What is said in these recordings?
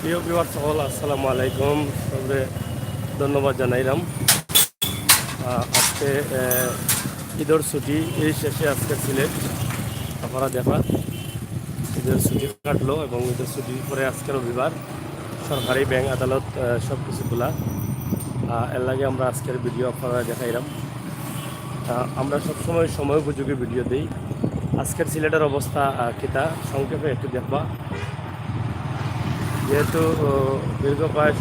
প্রিয় ভিউয়ার্স সকল আসসালামু আলাইকুম। তবে ধন্যবাদ জানাইলাম। আজকে ঈদের ছুটি এই শেষে আজকে সিলেট আপনারা দেখা ঈদের ছুটি কাটলো এবং ঈদের ছুটির পরে আজকে রবিবার সরকারি ব্যাংক আদালত সব কিছু খোলা। এর লাগে আমরা আজকের ভিডিও আপনারা দেখাইলাম। আমরা সবসময় সময় উপযোগী ভিডিও দিই। আজকের সিলেটের অবস্থা কিতা সংক্ষেপে একটু দেখবা। যেহেতু দীর্ঘ প্রায়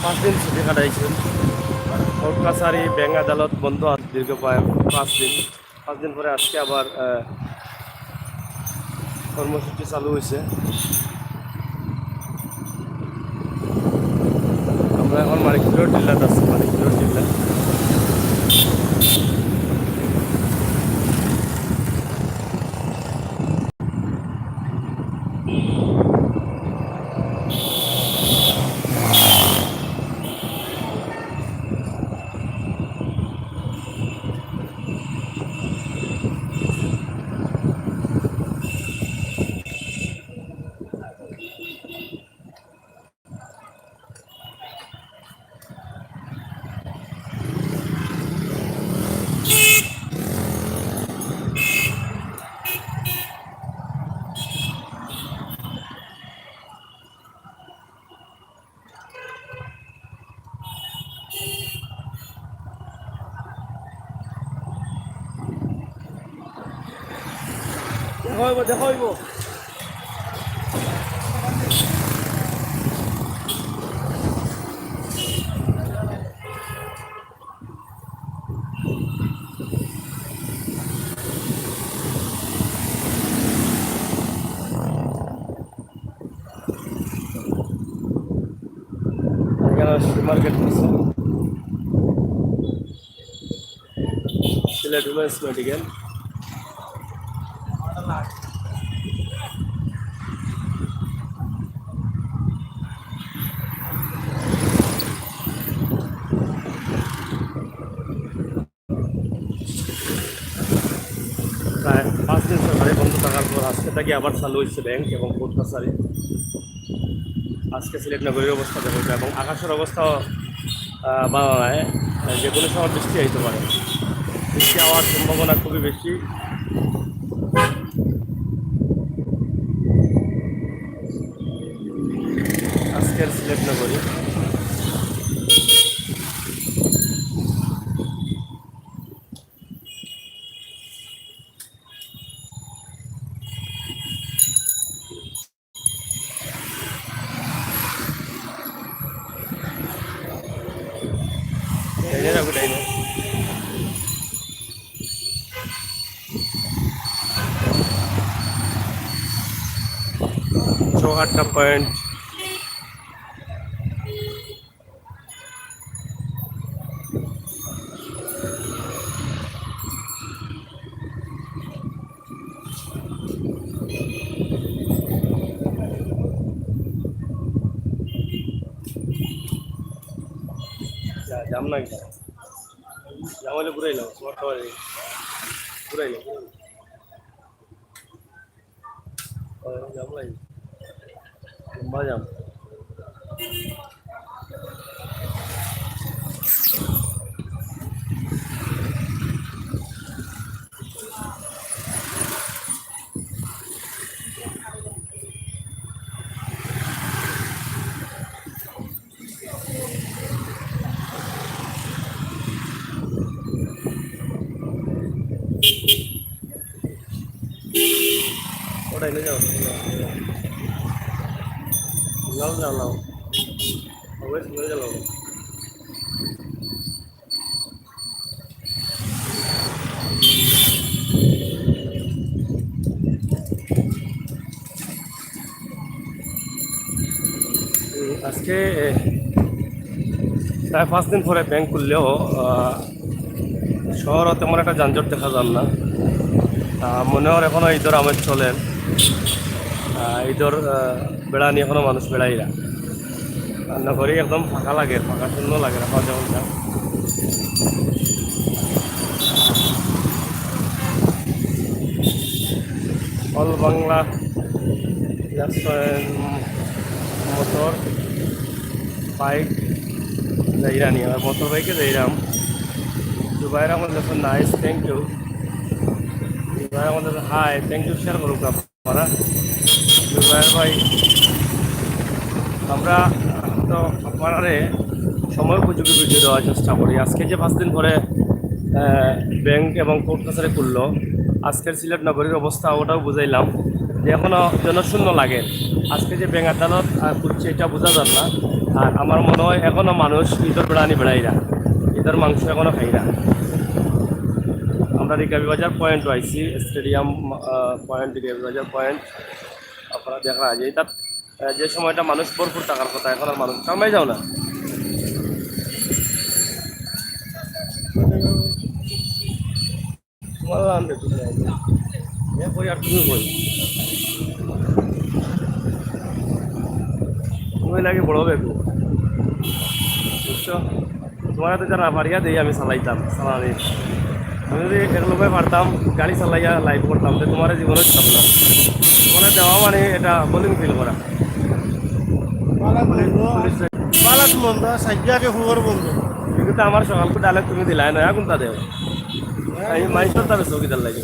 5 দিন ছুটি কাটাইছেন, কোর্ট কাছারি ব্যাংক আদালত বন্ধ আছে দীর্ঘ প্রায় 5 দিন পরে আজকে আবার কর্মসূচি চালু হয়েছে। আমরা এখন মানিকপুর জেলাত আছি, মানিকপুর জেলা। দেখাইব মার্কেট করছে সিলেট উমেন্স মেডিকেল। প্রায় 5 দিন সরকারি বন্ধ থাকার পর আজকে থেকে আবার চালু হয়েছে ব্যাংক এবং কোর্ট কাছারি। আজকে সিলেট নগরীর অবস্থা দেখবে এবং আকাশের অবস্থাও ভালো নয়, যে কোনো সময় বৃষ্টি হইতে পারে। বৃষ্টি হওয়ার সম্ভাবনা খুবই বেশি। আজকের সিলেট নগরী চৌহাট্টা পয়েন্ট। জাম নাই জাম হলে ঘুরাইলাম তোমার খাবার ঘুরাইলাম জাম নাই লম্বা জাম। ওটা এনে যাও লাও যাও লাও অবশ্যই নিয়ে যাও। আজকে প্রায় 5 দিন পরে ব্যাংক খুললেও শহরে তেমন একটা যানজট দেখা যান না। মনে হয় এখনও ঈদের আমেজ চলেন। ঈদের বেড়া নিয়ে এখনও মানুষ বেড়াইরা নগরী একদম ফাঁকা লাগে, ফাঁকা শূন্য লাগে রাখা যেমনটা। অল বাংলা মোটর বাইক যাইরানি আর মোটর বাইকে যাইরাম জুবাইর আমাদের নাইস থ্যাংক ইউ জুবাইর আমাদের হাই থ্যাংক ইউ শেয়ার করুক আপনারা জুবাইর ভাই আমরা তো আপনারে সময় উপযোগী ভিডিও দেওয়ার চেষ্টা করি আজকে যে 5 দিন পরে ব্যাংক এবং কোর্ট কাছারি খুললো আজকের সিলেট নগরীর অবস্থা ওটাও বুঝাইলাম যে এখনও জনশূন্য লাগে আজকে যে ব্যাংক আদালত খুলছে এটা বোঝা যান না আর আমার মনে হয় এখনও মানুষ ঈদের বেড়ানি বেড়াইরা ঈদের মাংস এখনও খাইরা আমরা রিকাবি বাজার পয়েন্ট আইসি স্টেডিয়াম পয়েন্ট রিকাবি বাজার পয়েন্ট আপনারা দেখা যায় এটা যে সময়টা মানুষ ভরপুর থাকার কথা এখন আর মানুষ কামাই যাও না তোমার আনবে তুমি কই আর তুমি কই তুমি লাগে বড় বেগু বুঝছো তোমার তো যারা পারিয়া দিই আমি চালাইতাম চালানি আমি যদি একলোকে পারতাম গাড়ি চালাইয়া লাইভ করতাম তো তোমার জীবনে চাপ না তোমার দেওয়া মানে এটা বোলিং ফিল করা বালাত বন্ধ সাজ্জাকে ফুয়ার বন্ধ কিন্তু আমার সকালকে ডাইলেক্ট তুমি দিলাই না এখন তা দেও আমি মাইস্টার তার চৌকিদার লাগে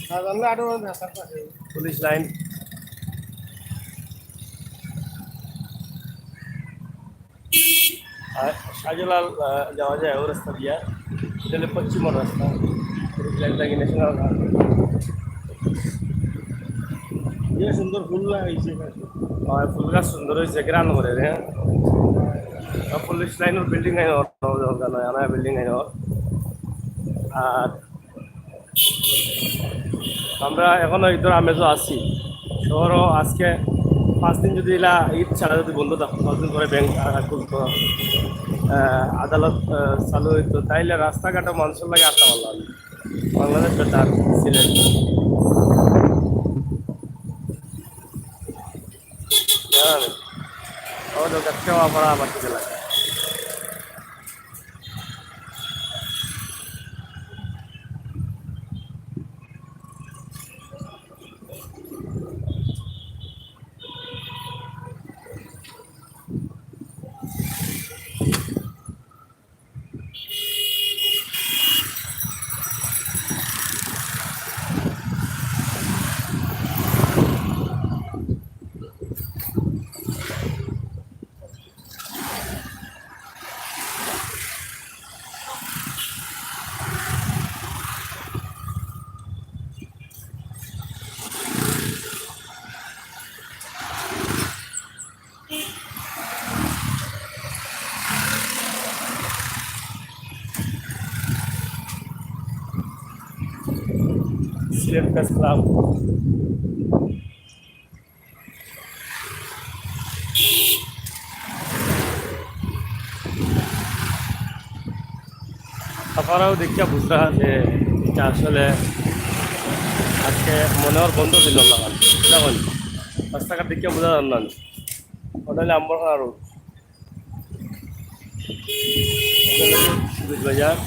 সাজানলে আরো ভাষার পাশে পুলিশ লাইন আর শাহজালাল যাওয়া যায় ও রাস্তা দিয়া এটা হলো পশ্চিমের রাস্তা পুলিশ লাইন থেকে ন্যাশনাল যে সুন্দর ফুল লাগাইছে ফুল গাছ সুন্দর হয়েছে গ্রান করে রে পুলিশ লাইনের বিল্ডিং আইন দরকার নয় আমার বিল্ডিং আইন আর আমরা এখনো ঈদের আমেজও আছি শহরও আজকে 5 দিন যদি এলা ঈদ ছাড়া যদি বন্ধ থাকতো 5 দিন পরে ব্যাংক খুলতো আদালত চালু হইতো তাইলে রাস্তাঘাটে মানুষের লাগে আসতে পারলাম বাংলাদেশ বেটার সিলেট আমাদের কাছে পড়া আবার থেকে লাগে সিলেট প্রেস ক্লাব আপনারাও দেখিয়া বুঝরা যে এটা আসলে আজকে মনে হওয়ার বন্ধ ছিল না দেখুন রাস্তাঘাট দেখিয়া বোঝা যান না ওটা হলে আম্বরখানা রোড বাজার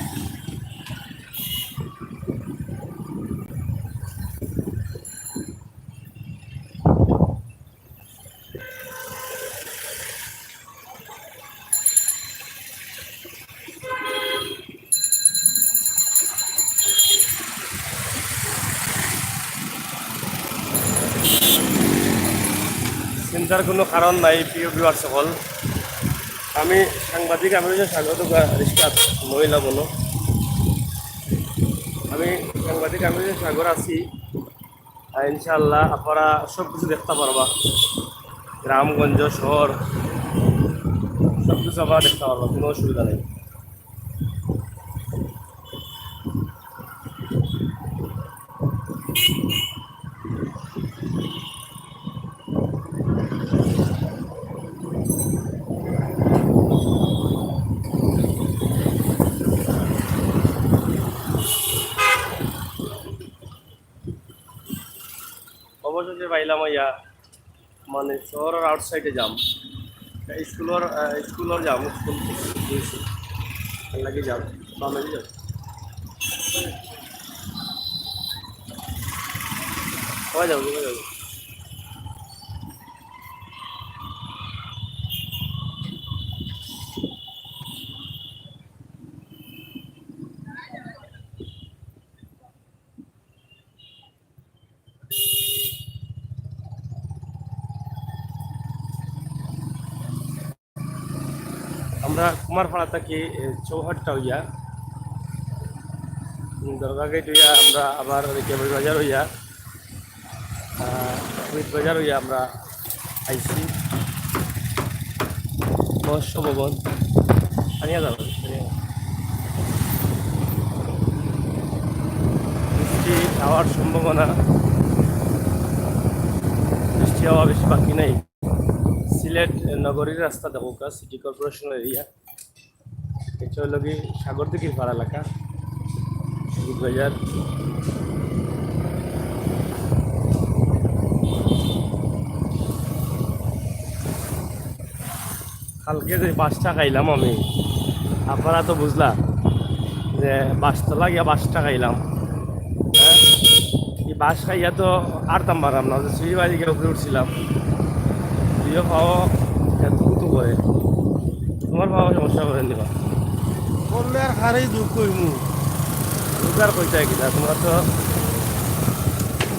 চিন্তার কোনো কারণ নাই প্রিয় ভিউয়ার সকল আমি সাংবাদিক আমি স্বাগত রিস্কাত মহিলা বলো আমি সাংবাদিক আমি সাগর আছি ইনশাল্লাহ আপনারা সব কিছু দেখতে পারবা গ্রামগঞ্জ শহর সব কিছু আপনারা দেখতে পারবা কোনো অসুবিধা নেই অবশেষে পাইলাম ইয়া মানে শহরের আউটসাইডে যাম স্কুলের যাম স্কুল লাগে যাম বামে যাম হয়ে যাবে হয়ে যাবে। আমরা কুমারপাড়া থেকে চৌহাট্টা হইয়া দরগা গেট হইয়া আমরা আবার ওইদিকে বাজার হইয়া শহীদ বাজার হইয়া আমরা আইসি মৎস্য ভবন আনিয়া যাব বৃষ্টি হওয়ার সম্ভাবনা, বৃষ্টি হওয়া বেশি বাকি নেই। সিলেট নগরীর রাস্তা দেখো সিটি কর্পোরেশন এরিয়া, এটা হলো কি সাগর দিঘির পাড়া এলাকা শহীদ বাজার। কালকে যে বাসটা খাইলাম আমি, আপনারা তো বুঝলা যে বাসতলা গিয়া বাসটা খাইলাম। হ্যাঁ, এই বাস খাইয়া তো আরতাম পারলাম না, সুই বাড়ি গিয়ে উপরে উঠছিলাম। তুইও খাওয়া এত কুতু করে, তোমার খাওয়া সমস্যা করে নিবা করলে আর খারেই দুঃখ কইমু। রোজগার কইতে কিনা তোমরা তো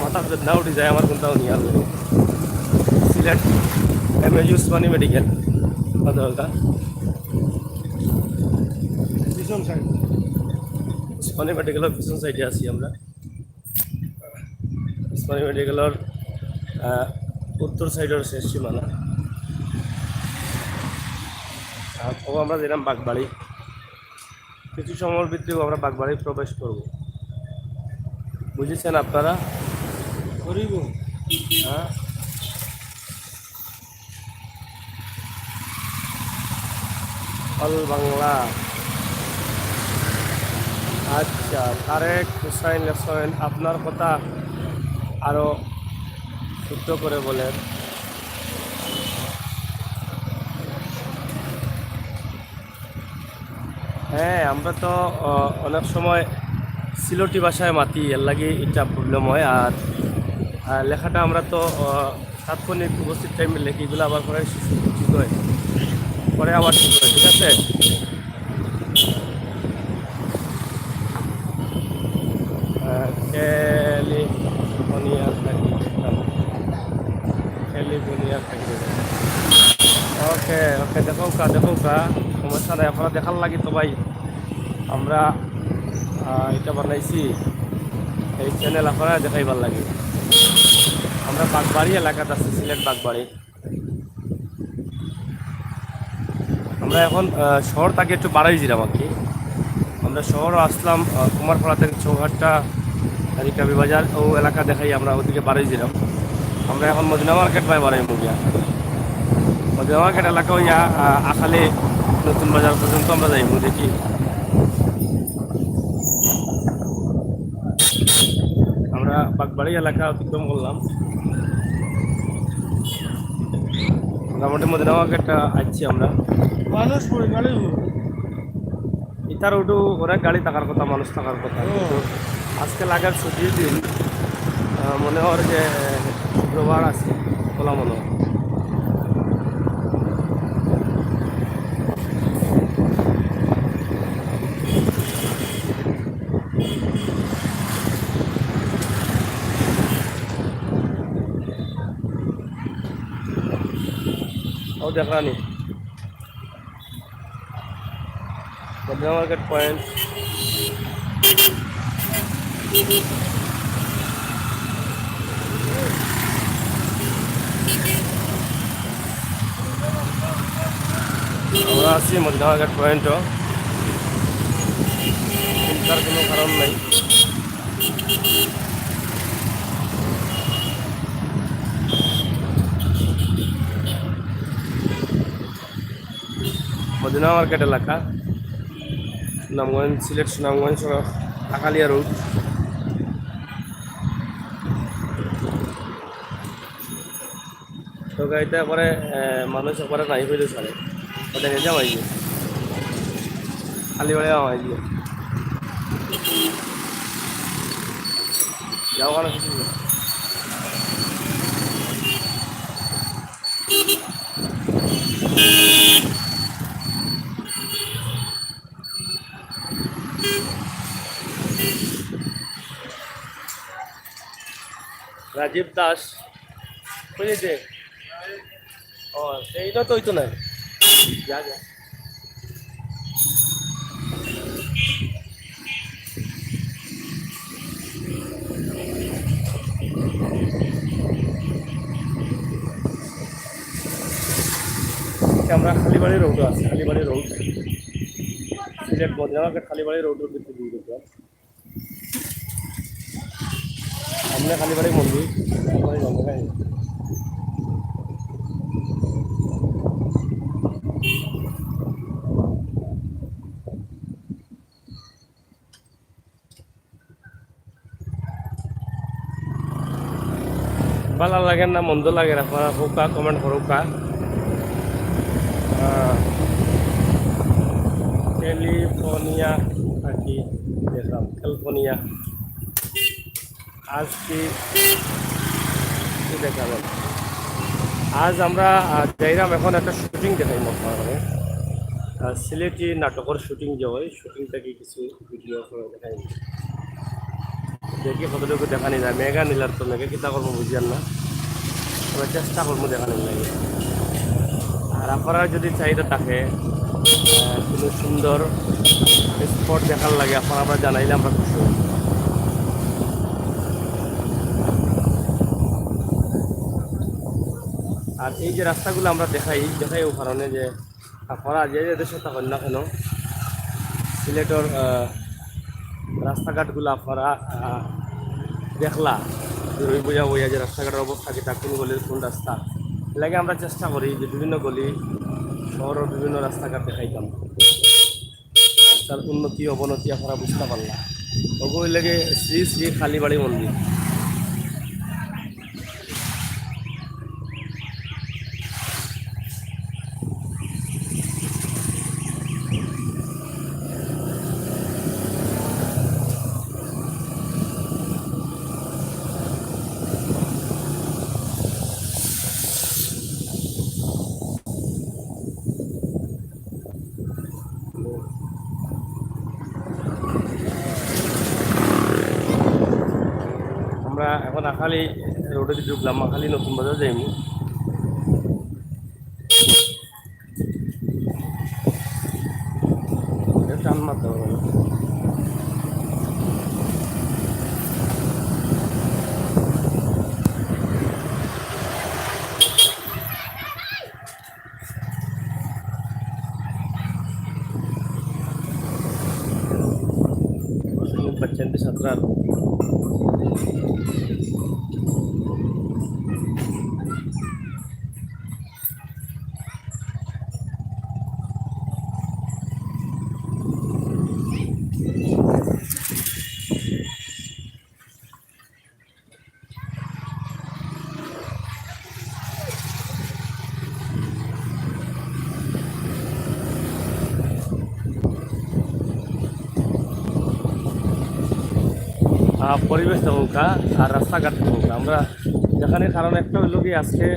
মাথা বেদনা উঠে যায় আমার কোনটাও নিয়ে আসবে। সিলেট এমএজি উসমানী মেডিকেল দরকার, পিছন সাইড উসমানী মেডিকেলের পিছন সাইডে আছি আমরা। উসমানী মেডিকেলের উত্তর সাইডের শেষ সীমানা। আর আমরা যেলাম বাগবাড়ি, কিছু সময়ের ভিত্তিক আমরা বাগবাড়ি প্রবেশ করব, বুঝেছেন আপনারা? করিব হ্যাঁ, অল বাংলা। আচ্ছা, তারেক হুসাইন লেসেন, আপনার কথা আরও শুদ্ধ করে বলেন। হ্যাঁ, আমরা তো অনেক সময় সিলটি ভাষায় মাতি, এর লাগে এটা প্রবলেম হয়। আর লেখাটা আমরা তো তাৎক্ষণিক উপস্থিত টাইমে লেখি, এগুলো আবার পরে ঠিক হয়, পরে আবার ঠিক হয়। ঠিক আছে, ক্যালিফোর্নিয়া থাকি দেখলাম, ক্যালিফোর্নিয়া থাকি দেখলাম। ওকে ওকে, দেখো কা সমস্যা নাই, আপনারা দেখার লাগি তো ভাই আমরা এটা বানাইছি, এই চ্যানেল আপনারা দেখাইবার লাগে। আমরা বাগবাড়ি এলাকাতে আছি, সিলেট বাগবাড়ি। আমরা এখন শহর থেকে একটু বাড়াইছিলাম আর কি। আমরা শহরও আসলাম, কুমারপাড়া থেকে চৌহাট্টা রিকাবি বাজার ও এলাকা দেখাই আমরা ওদিকে বাড়াইছিলাম। আমরা এখন মদিনা মার্কেট পাই বাড়াই মুগিয়া, মদিনা মার্কেট এলাকা হইয়া আখালে নতুন বাজার পর্যন্ত আমরা যাইব। দেখি আমরা বাগবাড়ি এলাকা অতিক্রম করলাম, মোটামুটি মদিনা মার্কেটটা আসছি আমরা। মানুষ পড়ে গাড়ি ইতার ওটু অনেক গাড়ি থাকার কথা, মানুষ থাকার কথা, কিন্তু আজকে লাগার ছুটির দিন, মনে হয় যে শুক্রবার আছে খোলা মনে হয়। ও দেখানি মদিনা মার্কেট পয়েন্ট। আমরা আছি মদিনা মার্কেট পয়েন্টও, চিন্তার কোনো কারণ নাই। মদিনা মার্কেট এলাকা, সুনামগঞ্জ, সিলেট সুনামগঞ্জ সড়ক, আকালিয়া রোড। তো গাড়িতে পরে মানুষ পরে নাই হইলে চলে, ওটা নিয়ে যাওয়াই গিয়ে খালি বেড়ে আমার গিয়ে যাওয়া কিছু রাজীব দাস বুঝেছে? ও সেইটা তো হইতো না। যা যা আমরা খালিবাড়ি রোডও আছে, খালিবাড়ি রোড সিলেট মদিনামার্কেট খালিবাড়ি রোডের দিকে দিয়ে দিতাম। সামনে খালিবাড়ি মন্দির, খালিবাড়ি মন্দির। ভালো লাগে না মন্দ লাগে, আপনারা হোকা কমেন্ট করুকা। ক্যালিফোর্নিয়া থাকি দেখলাম, ক্যালিফোর্নিয়া। আজ কি দেখাবেন? আজ আমরা যাইলাম এখন একটা শুটিং দেখাইম আপনারা। সিলেটি নাটকের শুটিং যে হয়, শুটিং থেকে কিছু ভিডিও করে দেখাই, দেখি কতটুকু দেখানি যায়। মেঘা নীলার তো মেঘা কিতা করবো বুঝিয়ান না, তবে চেষ্টা করবো দেখানোর লাগে। আর আপনারা যদি চাহিদা থাকে কোনো সুন্দর স্পট দেখার লাগে, আপনারা জানাইলে আমরা খুশি হই। আর এই যে রাস্তাগুলো আমরা দেখাই ও কারণে যে আপনারা যে দেশে থাকেন না কেন, সিলেটের রাস্তাঘাটগুলো আপনারা দেখলা রই বইয়া বইয়া যে রাস্তাঘাটের অবস্থা কিতা, কোন গলির কোন রাস্তা লাগে আমরা চেষ্টা করি যে বিভিন্ন গলি শহরের বিভিন্ন রাস্তাঘাট দেখাইতাম, তার উন্নতি অবনতি আপনারা বুঝতে পারলা। ওগুলো লাগে শ্রী শ্রী কালীবাড়ি মন্দির। আমরা এখন আখালি রোডে ঢুকলাম, আখালি নতুন বাজার যাইমু। টান মারতে হবে না। बच्चे सत्रह পরিবেশ হোকা আর রাস্তাঘাট হোকা আমরা যেখানে, কারণ একটা হইল কি আজকে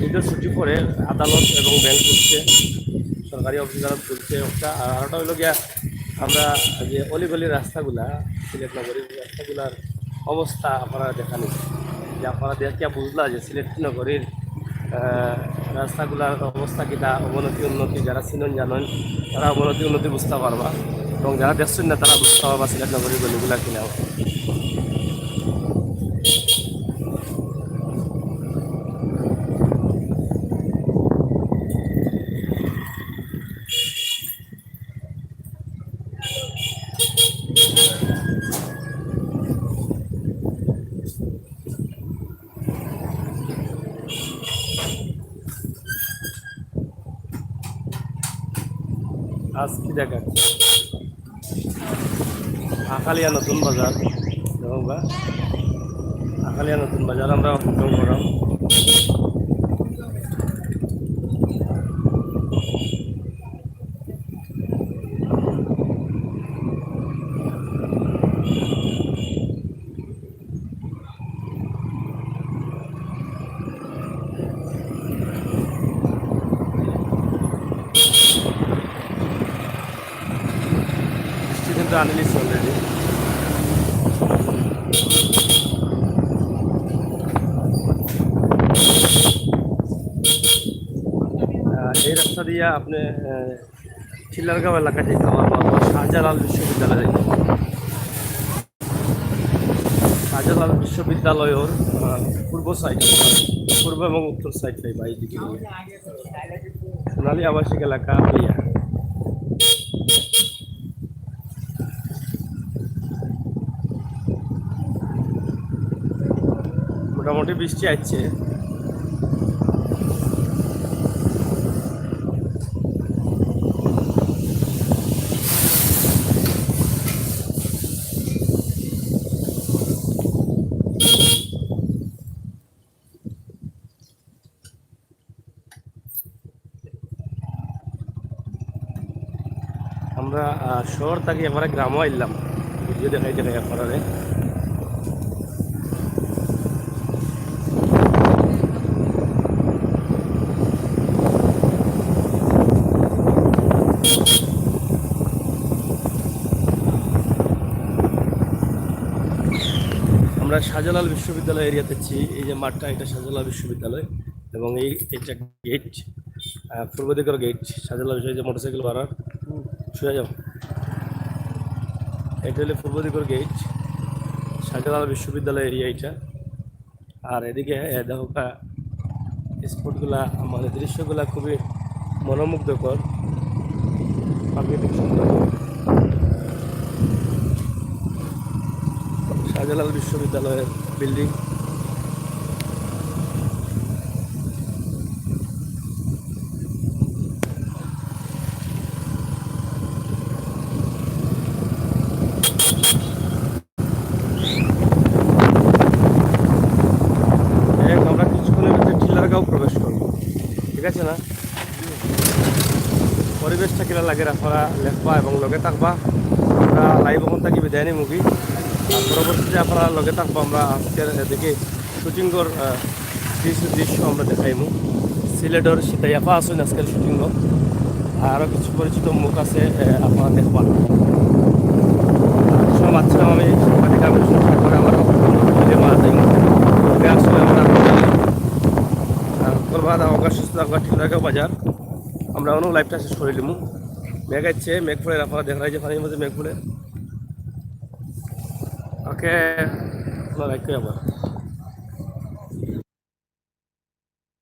ঈদের ছুটি পরে আদালত এবং ব্যাংক করছে, সরকারি অফিস আদালত করছে একটা। আর আরেকটা হইল গিয়া আমরা যে অলিগলির রাস্তাগুলা, সিলেট নগরীর রাস্তাগুলার অবস্থা আপনারা দেখানি, যে আপনারা দেখিয়া বুঝলা যে সিলেট নগরীর রাস্তাগুলার অবস্থা কিনা, অবনতি উন্নতি। যারা চিনন জানেন তারা অবনতি উন্নতি বুঝতে পারবা, এবং যারা দেখছেন না তারা বুঝতে পারবা সিলেট নগরীর গলিগুলা কিনা। আজ কি দেখাচ্ছে আকালিয়া নতুন বাজার, দেখবা আকালিয়া নতুন বাজার আমরা অতিক্রম করলাম। কিন্তু আনি নিচ্ছি অলরেডি। এই রাস্তা দিয়ে আপনি খিল্লারগাঁও এলাকা যেতে আমার বাবা শাহজালাল বিশ্ববিদ্যালয় যাইতে। শাহজালাল বিশ্ববিদ্যালয়ের পূর্ব সাইড, পূর্ব এবং উত্তর সাইড পাইবা এইদিকে সোনালী আবাসিক এলাকা হইয়া। মোটামুটি বৃষ্টি আসছে। আমরা শহর থাকি এবারে গ্রামও আইলাম, ভিডিও দেখাই দেখাই আপনারা। আমরা শাহজালাল বিশ্ববিদ্যালয় এরিয়াতে আছি। এই যে মাঠটা, এটা শাহজালাল বিশ্ববিদ্যালয় এবং এইটা গেট, পূর্ব দিকের গেট শাহজালাল বিশ্ববিদ্যালয়। যে মোটরসাইকেল ভাড়ার শুয়ে যাও, এটা হলো পূর্ব দিকের গেট, শাহজালাল বিশ্ববিদ্যালয় এরিয়া এটা। আর এদিকে দেখো স্পটগুলা, মানে দৃশ্যগুলা খুবই মনোমুগ্ধকর, প্রাকৃতিক সুন্দর। শাহজালাল বিশ্ববিদ্যালয়ের বিল্ডিং। আমরা কিছুক্ষণের মধ্যে টিলারগাঁও প্রবেশ করবো, ঠিক আছে না? পরিবেশটা কিনা লাগে আপনারা লেখবা এবং লগে থাকবা। আমরা লাইভ ওখান থাকি বিদায় নি মুভি, আর পরবর্তীতে আপনারা লগে থাকবো। আমরা আজকের এদিকে শুটিংর দৃশ্য আমরা দেখাইমু। সিলেটর সীতাইয়াফা আসুন আজকের শুটিং। আরও কিছু পরিচিত মুখ আছে, আপনারা দেখবা। সব বাচ্চারাম আমি সাংবাদিক, আমি করে আমার আসলে আমরা করবার অগস্ট টিলারগাঁও বাজার। আমরা অনেক লাইভটা শেষ করে দিমু। মেঘ আছে, মেঘ ফুলে আপনারা দেখা যায় যে পানির মধ্যে মেঘ ফুলে। ওকে, লাইক করে আবার।